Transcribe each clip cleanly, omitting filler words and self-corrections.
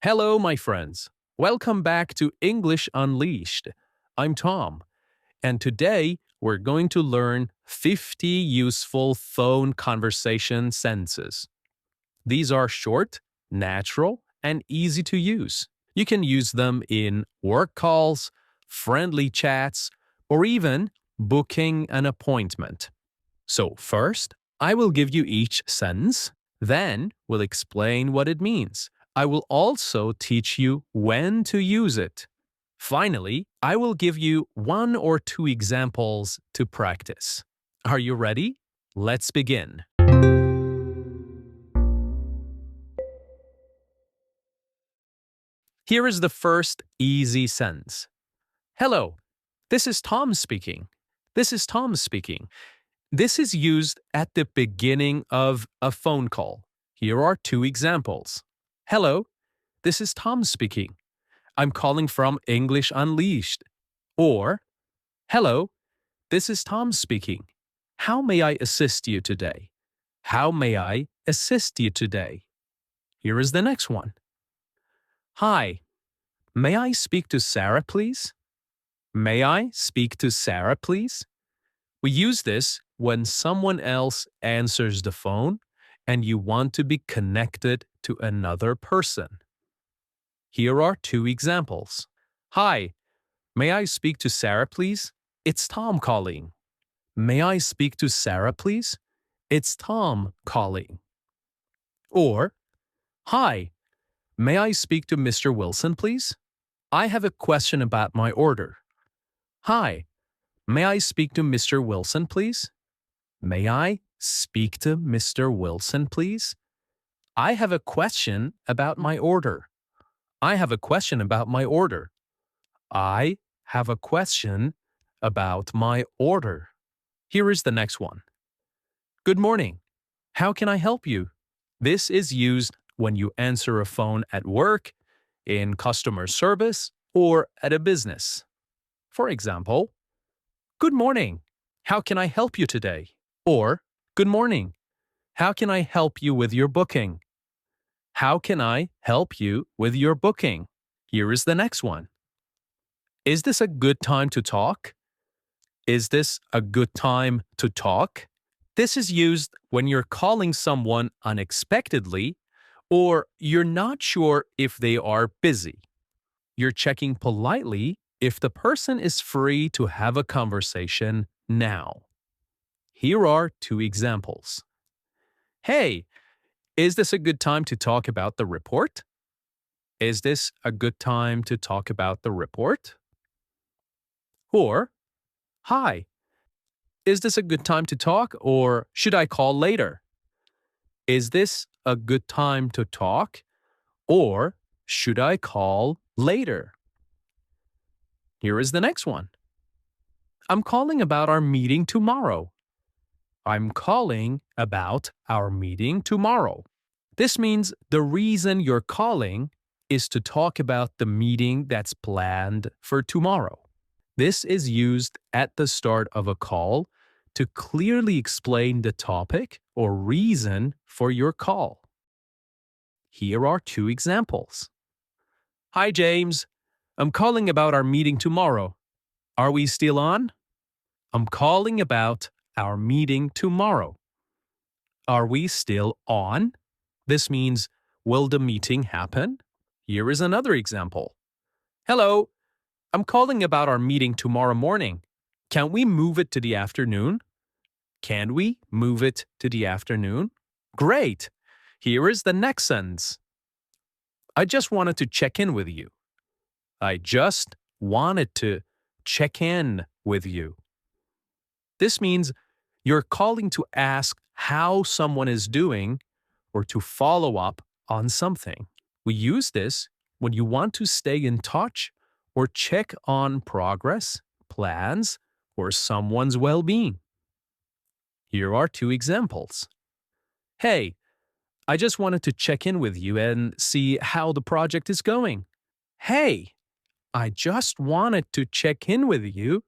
Hello, my friends. Welcome back to English Unleashed. I'm Tom, and today we're going to learn 50 useful phone conversation sentences. These are short, natural, and easy to use. You can use them in work calls, friendly chats, or even booking an appointment. So, first, I will give you each sentence, then, we'll explain what it means. I will also teach you when to use it. Finally, I will give you one or two examples to practice. Are you ready? Let's begin. Here is the first easy sentence. Hello, this is Tom speaking. This is Tom speaking. This is used at the beginning of a phone call. Here are two examples. Hello, this is Tom speaking. I'm calling from English Unleashed. Or, hello, this is Tom speaking. How may I assist you today? How may I assist you today? Here is the next one. Hi, may I speak to Sarah, please? May I speak to Sarah, please? We use this when someone else answers the phone and you want to be connected to another person. Here are two examples. Hi, may I speak to Sarah, please? It's Tom calling. May I speak to Sarah, please? It's Tom calling. Or, hi, may I speak to Mr. Wilson, please? I have a question about my order. Hi, may I speak to Mr. Wilson, please? May I speak to Mr. Wilson, please? I have a question about my order. I have a question about my order. I have a question about my order. Here is the next one. Good morning. How can I help you? This is used when you answer a phone at work, in customer service, or at a business. For example, good morning. How can I help you today? Or, good morning. How can I help you with your booking? How can I help you with your booking? Here is the next one. Is this a good time to talk? Is this a good time to talk? This is used when you're calling someone unexpectedly or you're not sure if they are busy. You're checking politely if the person is free to have a conversation now. Here are two examples. Hey, is this a good time to talk about the report? Is this a good time to talk about the report? Or, hi, is this a good time to talk or should I call later? Is this a good time to talk or should I call later? Here is the next one. I'm calling about our meeting tomorrow. I'm calling about our meeting tomorrow. This means the reason you're calling is to talk about the meeting that's planned for tomorrow. This is used at the start of a call to clearly explain the topic or reason for your call. Here are two examples. Hi, James. I'm calling about our meeting tomorrow. Are we still on? I'm calling about our meeting tomorrow. Are we still on? This means, will the meeting happen? Here is another example. Hello, I'm calling about our meeting tomorrow morning. Can we move it to the afternoon? Can we move it to the afternoon? Great! Here is the next sentence. I just wanted to check in with you. I just wanted to check in with you. This means you're calling to ask how someone is doing or to follow up on something. We use this when you want to stay in touch or check on progress, plans, or someone's well-being. Here are two examples. Hey, I just wanted to check in with you and see how the project is going. Hey, I just wanted to check in with you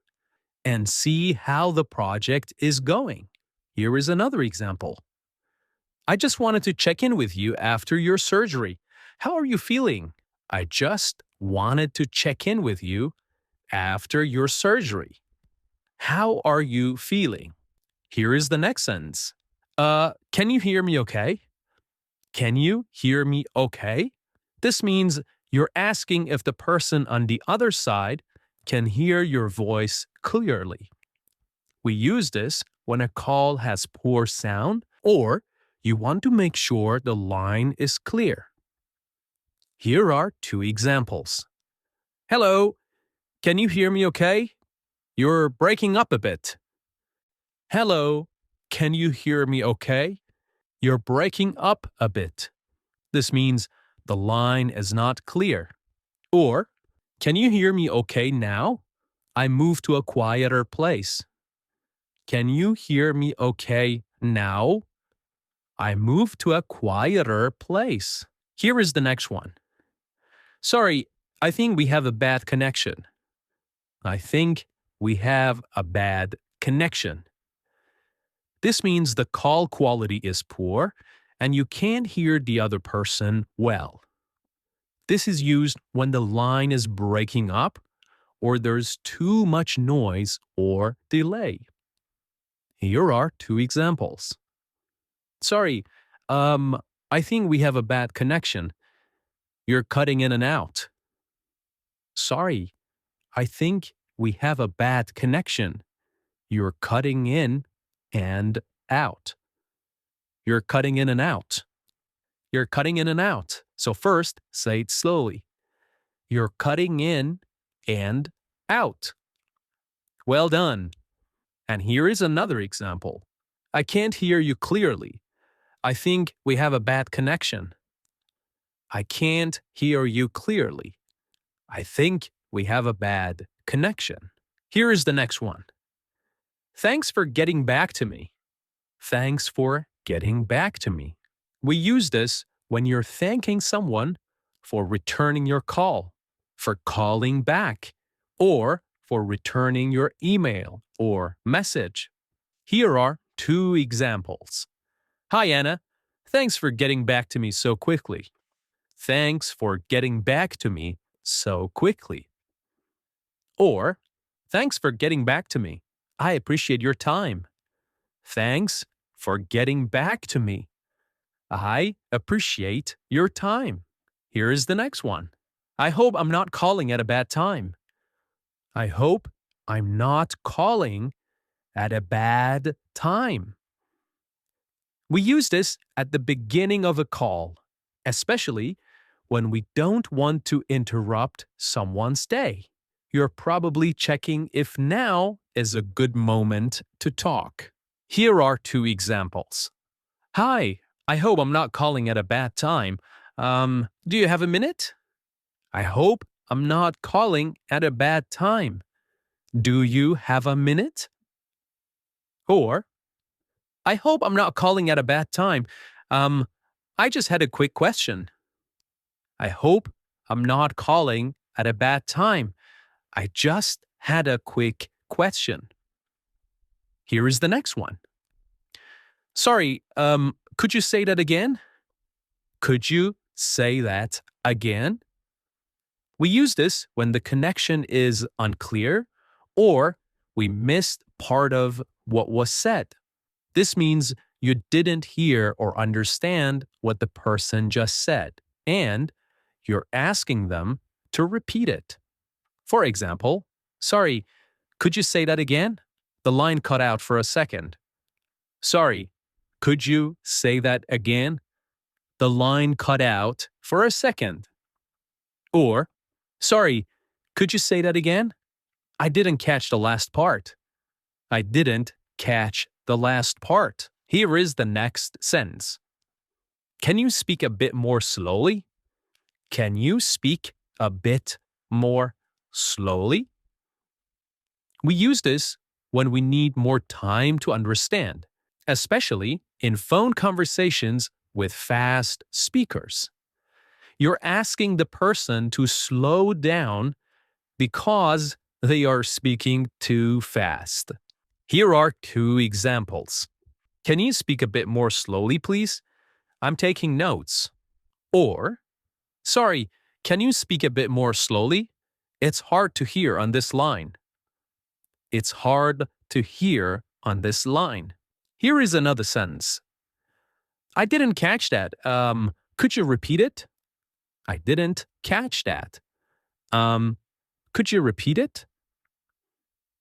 and see how the project is going. Here is another example. I just wanted to check in with you after your surgery. How are you feeling? I just wanted to check in with you after your surgery. How are you feeling? Here is the next sentence. Can you hear me okay? Can you hear me okay? This means you're asking if the person on the other side can hear your voice clearly. We use this when a call has poor sound or you want to make sure the line is clear. Here are two examples. Hello, can you hear me okay? You're breaking up a bit. Hello, can you hear me okay? You're breaking up a bit. This means the line is not clear. Or, can you hear me okay now? I moved to a quieter place. Can you hear me okay now? I moved to a quieter place. Here is the next one. Sorry, I think we have a bad connection. I think we have a bad connection. This means the call quality is poor and you can't hear the other person well. This is used when the line is breaking up or there's too much noise or delay. Here are two examples. Sorry, I think we have a bad connection. You're cutting in and out. Sorry, I think we have a bad connection. You're cutting in and out. You're cutting in and out. You're cutting in and out. So first, say it slowly. You're cutting in and out. Well done. And here is another example. I can't hear you clearly. I think we have a bad connection. I can't hear you clearly. I think we have a bad connection. Here is the next one. Thanks for getting back to me. Thanks for getting back to me. We use this when you're thanking someone for returning your call, for calling back, or for returning your email or message. Here are two examples. Hi, Anna. Thanks for getting back to me so quickly. Thanks for getting back to me so quickly. Or, thanks for getting back to me. I appreciate your time. Thanks for getting back to me. I appreciate your time. Here is the next one. I hope I'm not calling at a bad time. I hope I'm not calling at a bad time. We use this at the beginning of a call, especially when we don't want to interrupt someone's day. You're probably checking if now is a good moment to talk. Here are two examples. Hi, I hope I'm not calling at a bad time. Do you have a minute? I hope I'm not calling at a bad time. Do you have a minute? Or, I hope I'm not calling at a bad time. I just had a quick question. I hope I'm not calling at a bad time. I just had a quick question. Here is the next one. Sorry, could you say that again? Could you say that again? We use this when the connection is unclear or we missed part of what was said. This means you didn't hear or understand what the person just said, and you're asking them to repeat it. For example, sorry, could you say that again? The line cut out for a second. Sorry, could you say that again? The line cut out for a second. Or, sorry, could you say that again? I didn't catch the last part. I didn't catch the last part. Here is the next sentence. Can you speak a bit more slowly? Can you speak a bit more slowly? We use this when we need more time to understand, especially in phone conversations with fast speakers. You're asking the person to slow down because they are speaking too fast. Here are two examples. Can you speak a bit more slowly, please? I'm taking notes. Or, sorry, Can you speak a bit more slowly? It's hard to hear on this line. It's hard to hear on this line. Here is another sentence. I didn't catch that. Could you repeat it? I didn't catch that. Could you repeat it?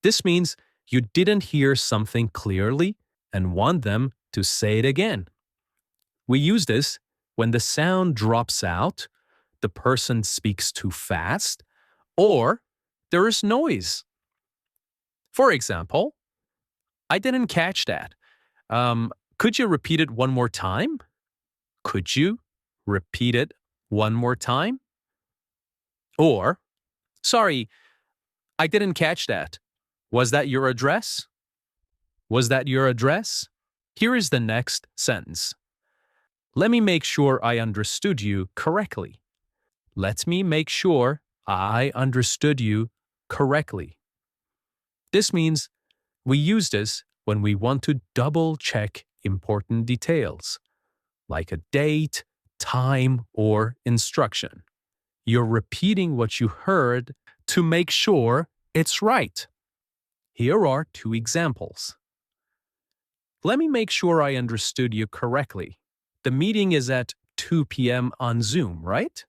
This means you didn't hear something clearly and want them to say it again. We use this when the sound drops out, the person speaks too fast, or there is noise. For example, I didn't catch that. Could you repeat it one more time? Could you repeat it one more time? Or, sorry, I didn't catch that. Was that your address? Was that your address? Here is the next sentence. Let me make sure I understood you correctly. Let me make sure I understood you correctly. This means we use this when we want to double check important details, like a date, time, or instruction. You're repeating what you heard to make sure it's right. Here are two examples. Let me make sure I understood you correctly. The meeting is at 2 p.m. on Zoom, right?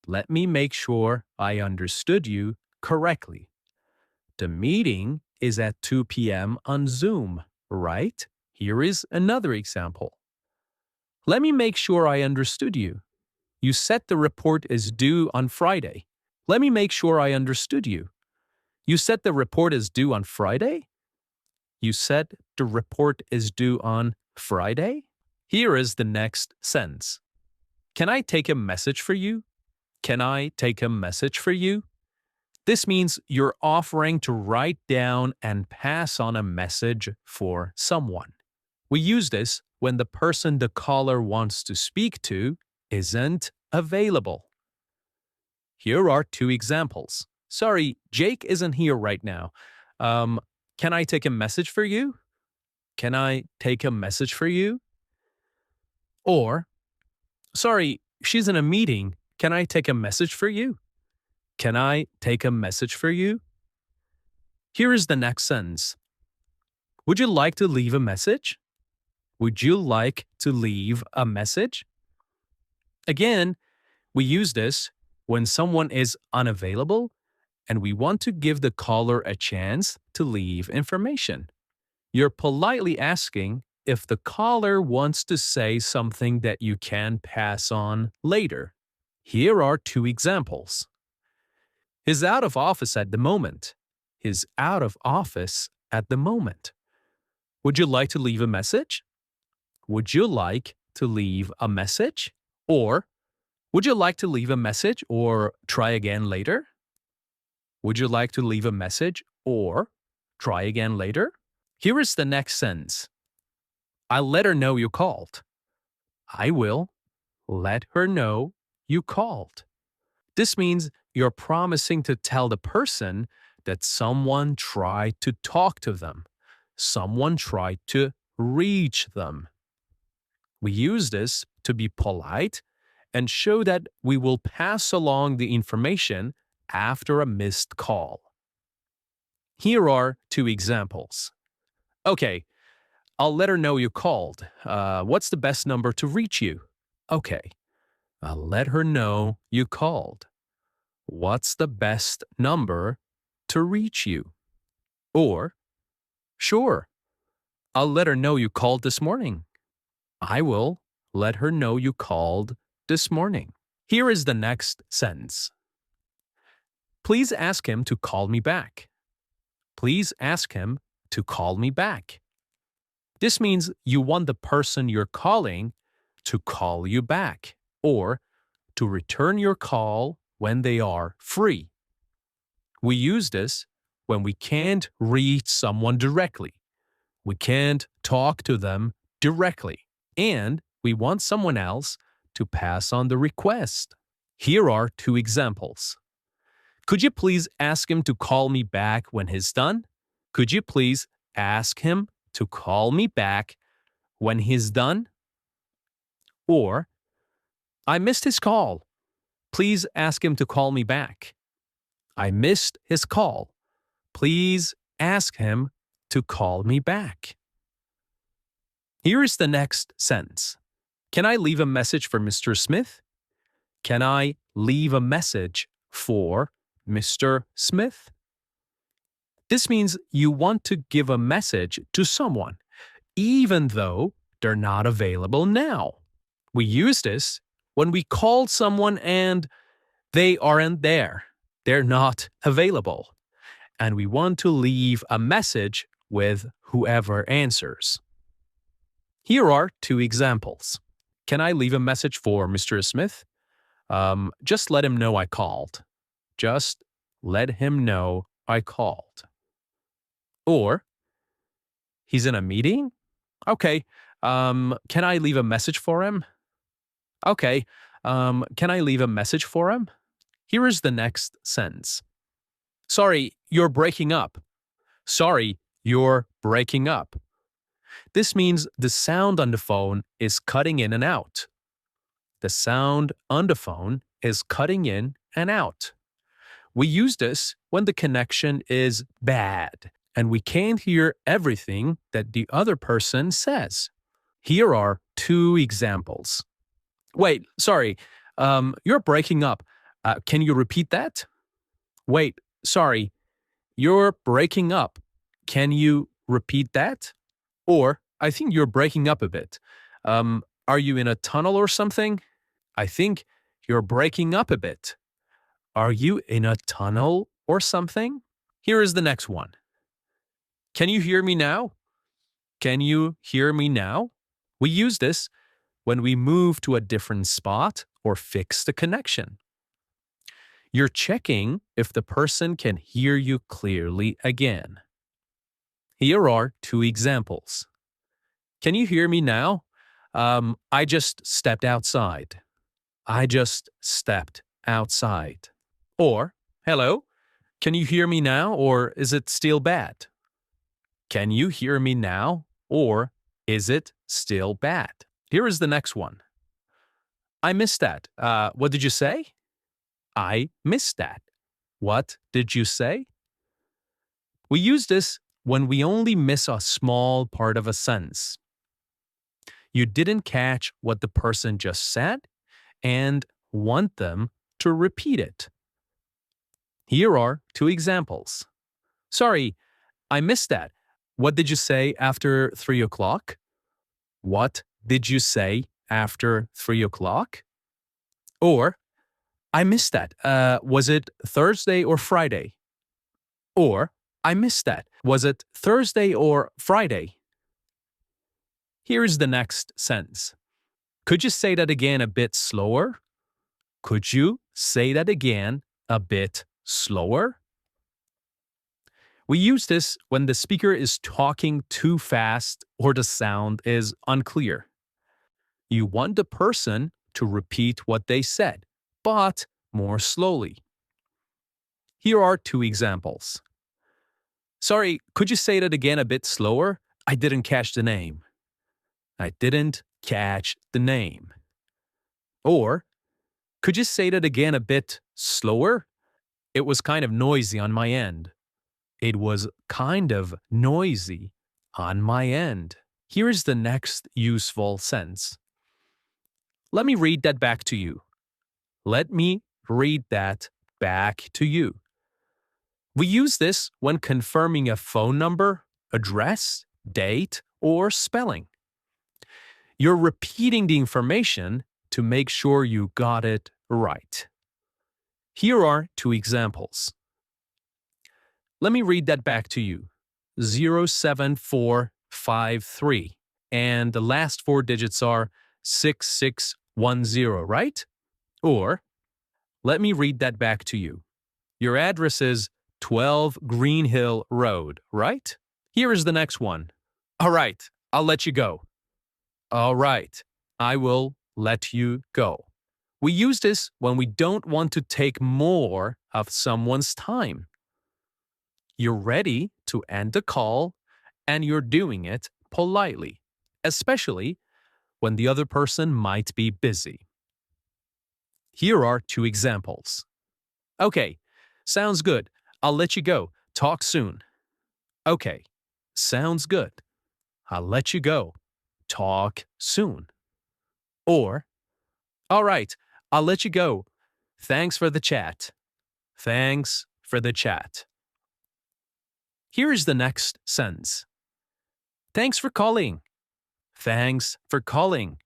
Let me make sure I understood you correctly. The meeting is at 2 p.m. on Zoom, right? Here is another example. Let me make sure I understood you. You said the report is due on Friday. Let me make sure I understood you. You said the report is due on Friday? You said the report is due on Friday? Here is the next sentence. Can I take a message for you? Can I take a message for you? This means you're offering to write down and pass on a message for someone. We use this when the person the caller wants to speak to isn't available. Here are two examples. Sorry, Jake isn't here right now. Can I take a message for you? Can I take a message for you? Or, sorry, she's in a meeting. Can I take a message for you? Can I take a message for you? Here is the next sentence. Would you like to leave a message? Would you like to leave a message? Again, we use this when someone is unavailable and we want to give the caller a chance to leave information. You're politely asking if the caller wants to say something that you can pass on later. Here are two examples. He's out of office at the moment. He's out of office at the moment. Would you like to leave a message? Would you like to leave a message? Or, would you like to leave a message or try again later? Would you like to leave a message or try again later? Here is the next sentence. I'll let her know you called. I will let her know you called. This means you're promising to tell the person that someone tried to talk to them. Someone tried to reach them. We use this to be polite and show that we will pass along the information after a missed call. Here are two examples. Okay, I'll let her know you called. What's the best number to reach you? Okay, I'll let her know you called. What's the best number to reach you? Or, sure, I'll let her know you called this morning. I will let her know you called this morning. Here is the next sentence. Please ask him to call me back. Please ask him to call me back. This means you want the person you're calling to call you back or to return your call when they are free. We use this when we can't reach someone directly. We can't talk to them directly, and we want someone else to pass on the request. Here are two examples. Could you please ask him to call me back when he's done? Could you please ask him to call me back when he's done? Or, I missed his call. Please ask him to call me back. I missed his call. Please ask him to call me back. Here is the next sentence. Can I leave a message for Mr. Smith? Can I leave a message for Mr. Smith? This means you want to give a message to someone, even though they're not available now. We use this when we call someone and they aren't there. They're not available. And we want to leave a message with whoever answers. Here are two examples. Can I leave a message for Mr. Smith? Just let him know I called. Just let him know I called. Or, he's in a meeting? Okay. Can I leave a message for him? Okay. Can I leave a message for him? Here is the next sentence. Sorry, you're breaking up. Sorry, you're breaking up. This means the sound on the phone is cutting in and out. The sound on the phone is cutting in and out. We use this when the connection is bad and we can't hear everything that the other person says. Here are two examples. Wait, sorry, you're breaking up. Can you repeat that? Wait, sorry, you're breaking up. Can you repeat that? Or, I think you're breaking up a bit. Are you in a tunnel or something? I think you're breaking up a bit. Are you in a tunnel or something? Here is the next one. Can you hear me now? Can you hear me now? We use this when we move to a different spot or fix the connection. You're checking if the person can hear you clearly again. Here are two examples. Can you hear me now? I just stepped outside. I just stepped outside. Or, hello, can you hear me now or is it still bad? Can you hear me now or is it still bad? Here is the next one. I missed that. What did you say? I missed that. What did you say? We use this when we only miss a small part of a sentence. You didn't catch what the person just said and want them to repeat it. Here are two examples. Sorry, I missed that. What did you say after 3 o'clock? What did you say after 3 o'clock? Or, I missed that. Was it Thursday or Friday? Or, I missed that. Was it Thursday or Friday? Here is the next sentence. Could you say that again a bit slower? Could you say that again a bit slower? We use this when the speaker is talking too fast or the sound is unclear. You want the person to repeat what they said, but more slowly. Here are two examples. Sorry, could you say that again a bit slower? I didn't catch the name. I didn't catch the name. Or, could you say that again a bit slower? It was kind of noisy on my end. It was kind of noisy on my end. Here is the next useful sentence. Let me read that back to you. Let me read that back to you. We use this when confirming a phone number, address, date, or spelling. You're repeating the information to make sure you got it right. Here are two examples. Let me read that back to you. 07453. And the last four digits are 6610, right? Or, let me read that back to you. Your address is 12 Green Hill Road, right? Here is the next one. All right, I'll let you go. All right, I will let you go. We use this when we don't want to take more of someone's time. You're ready to end the call and you're doing it politely, especially when the other person might be busy. Here are two examples. Okay, sounds good. I'll let you go. Talk soon. Okay, sounds good. I'll let you go. Talk soon. Or, all right, I'll let you go. Thanks for the chat. Thanks for the chat. Here is the next sentence. Thanks for calling. Thanks for calling.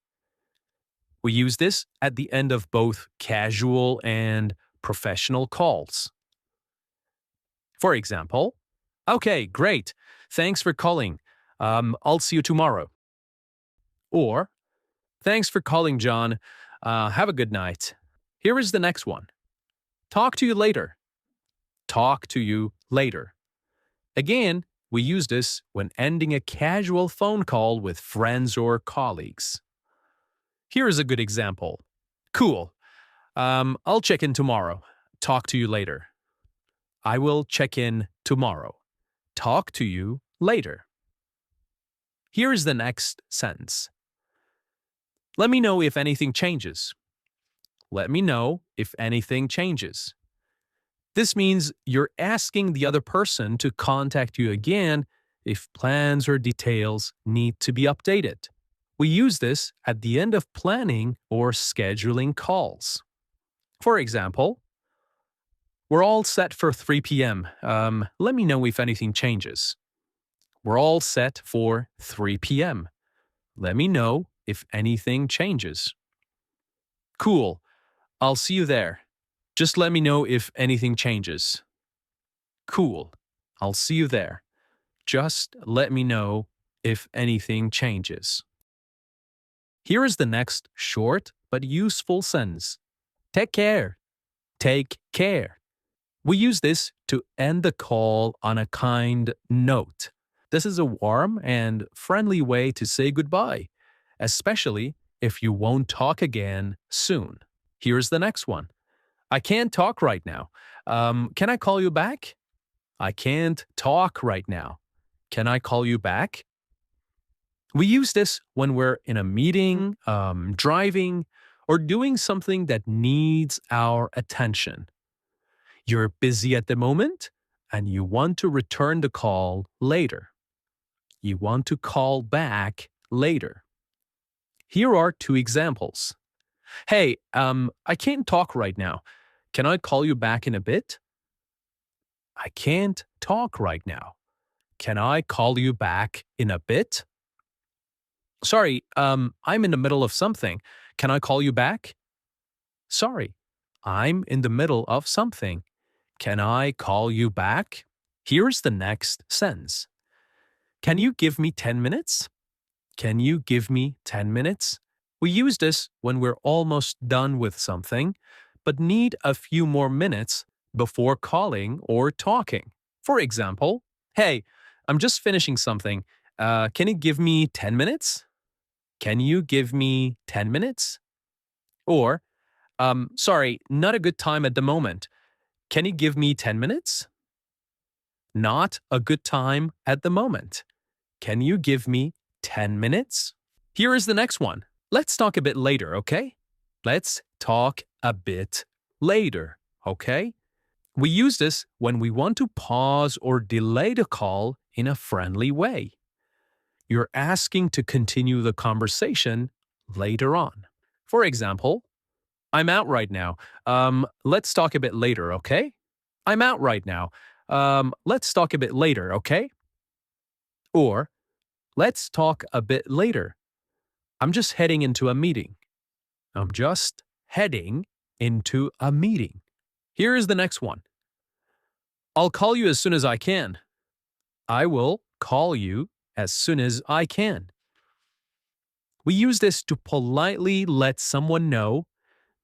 We use this at the end of both casual and professional calls. For example, okay, great. Thanks for calling. I'll see you tomorrow. Or, thanks for calling, John. Have a good night. Here is the next one. Talk to you later. Talk to you later. Again, we use this when ending a casual phone call with friends or colleagues. Here is a good example. Cool. I'll check in tomorrow. Talk to you later. I will check in tomorrow. Talk to you later. Here is the next sentence. Let me know if anything changes. Let me know if anything changes. This means you're asking the other person to contact you again if plans or details need to be updated. We use this at the end of planning or scheduling calls. For example, we're all set for 3 p.m. Let me know if anything changes. We're all set for 3 p.m. Let me know if anything changes. Cool. I'll see you there. Just let me know if anything changes. Cool. I'll see you there. Just let me know if anything changes. Here is the next short but useful sentence. Take care. Take care. We use this to end the call on a kind note. This is a warm and friendly way to say goodbye, especially if you won't talk again soon. Here's the next one. I can't talk right now. Can I call you back? I can't talk right now. Can I call you back? We use this when we're in a meeting, driving, or doing something that needs our attention. You're busy at the moment, and you want to return the call later. You want to call back later. Here are two examples. Hey, I can't talk right now. Can I call you back in a bit? I can't talk right now. Can I call you back in a bit? Sorry, I'm in the middle of something. Can I call you back? Sorry, I'm in the middle of something. Can I call you back? Here's the next sentence. Can you give me 10 minutes? Can you give me 10 minutes? We use this when we're almost done with something, but need a few more minutes before calling or talking. For example, hey, I'm just finishing something. Can you give me 10 minutes? Can you give me 10 minutes? Or, sorry, not a good time at the moment. Can you give me 10 minutes? Not a good time at the moment. Can you give me 10 minutes? Here is the next one. Let's talk a bit later, okay? Let's talk a bit later, okay? We use this when we want to pause or delay the call in a friendly way. You're asking to continue the conversation later on. For example, I'm out right now. Let's talk a bit later, okay? I'm out right now. Let's talk a bit later, okay? Or, let's talk a bit later. I'm just heading into a meeting. I'm just heading into a meeting. Here is the next one. I'll call you as soon as I can. I will call you as soon as I can. We use this to politely let someone know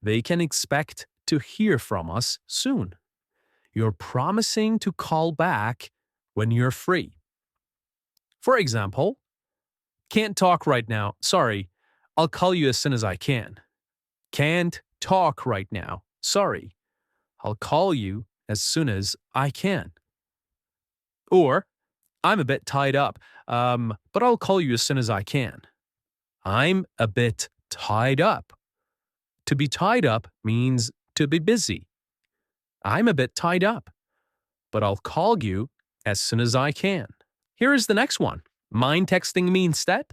they can expect to hear from us soon. You're promising to call back when you're free. For example, can't talk right now. Sorry, I'll call you as soon as I can. Can't talk right now. Sorry, I'll call you as soon as I can. Or, I'm a bit tied up, but I'll call you as soon as I can. I'm a bit tied up. To be tied up means to be busy. I'm a bit tied up, but I'll call you as soon as I can. Here is the next one. Mind texting me instead?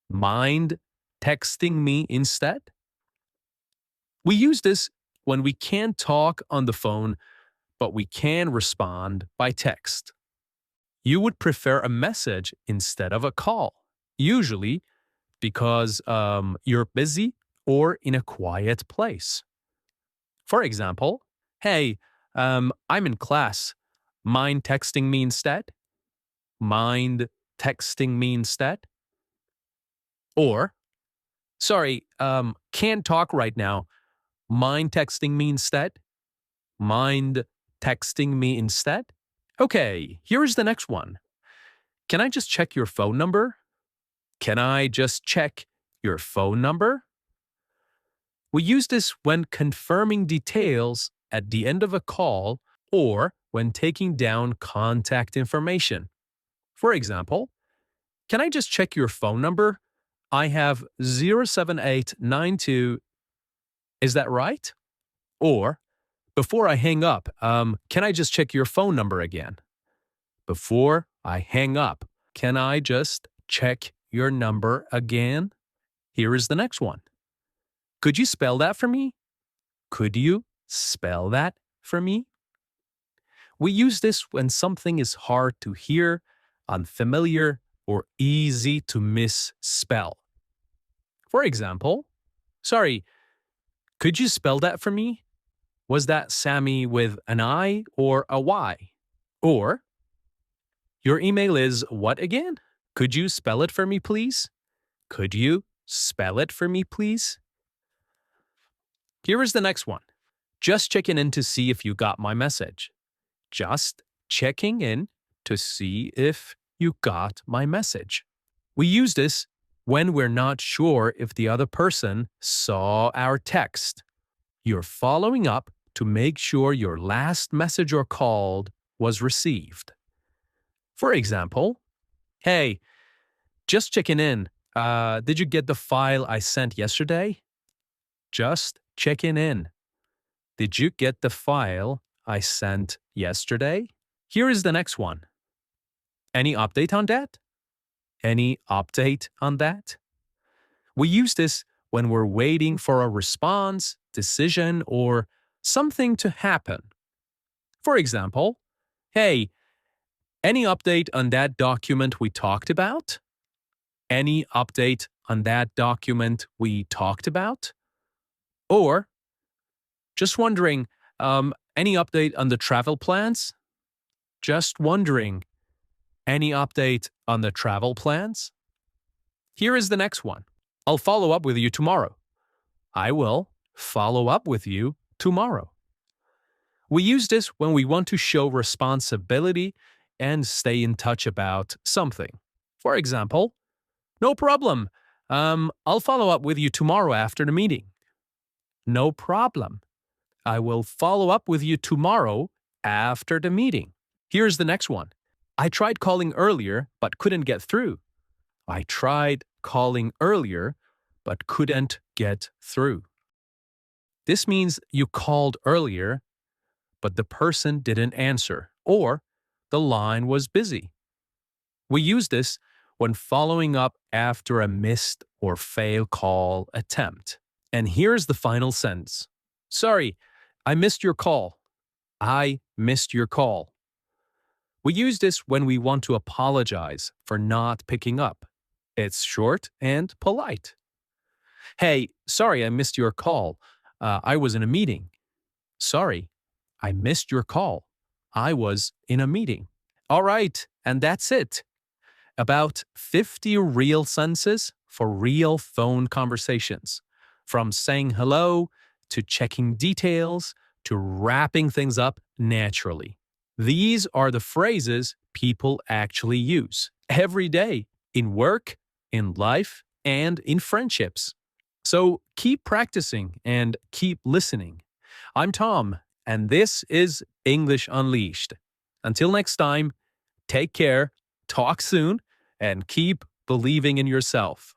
Mind texting me instead? We use this when we can't talk on the phone, but we can respond by text. You would prefer a message instead of a call, usually because you're busy or in a quiet place. For example, hey, I'm in class. Mind texting me instead? Mind texting me instead? Or, sorry, can't talk right now. Mind texting me instead? Mind texting me instead? Okay, here's the next one. Can I just check your phone number? Can I just check your phone number? We use this when confirming details at the end of a call or when taking down contact information. For example, can I just check your phone number? I have 07892. Is that right? Or, before I hang up, can I just check your phone number again? Before I hang up, can I just check your number again? Here is the next one. Could you spell that for me? Could you spell that for me? We use this when something is hard to hear, unfamiliar, or easy to misspell. For example, sorry, could you spell that for me? Was that Sammy with an I or a Y? Or, your email is what again? Could you spell it for me, please? Could you spell it for me, please? Here is the next one. Just checking in to see if you got my message. Just checking in to see if you got my message. We use this when we're not sure if the other person saw our text. You're following up to make sure your last message or call was received. For example, hey, just checking in. Did you get the file I sent yesterday? Just checking in. Did you get the file I sent yesterday? Here is the next one. Any update on that? Any update on that? We use this when we're waiting for a response, decision, or something to happen. For example, hey, any update on that document we talked about? Any update on that document we talked about? Or, just wondering, any update on the travel plans? Just wondering, any update on the travel plans? Here is the next one. I'll follow up with you tomorrow. I will follow up with you tomorrow. We use this when we want to show responsibility and stay in touch about something. For example, no problem. I'll follow up with you tomorrow after the meeting. No problem. I will follow up with you tomorrow after the meeting. Here's the next one. I tried calling earlier but couldn't get through. I tried calling earlier but couldn't get through. This means you called earlier, but the person didn't answer, or the line was busy. We use this when following up after a missed or failed call attempt. And here's the final sentence. Sorry, I missed your call. I missed your call. We use this when we want to apologize for not picking up. It's short and polite. Hey, sorry I missed your call. I was in a meeting. Sorry, I missed your call. I was in a meeting. All right, and that's it. About 50 real sentences for real phone conversations. From saying hello, to checking details, to wrapping things up naturally. These are the phrases people actually use every day in work, in life, and in friendships. So keep practicing and keep listening. I'm Tom, and this is English Unleashed. Until next time, take care, talk soon, and keep believing in yourself.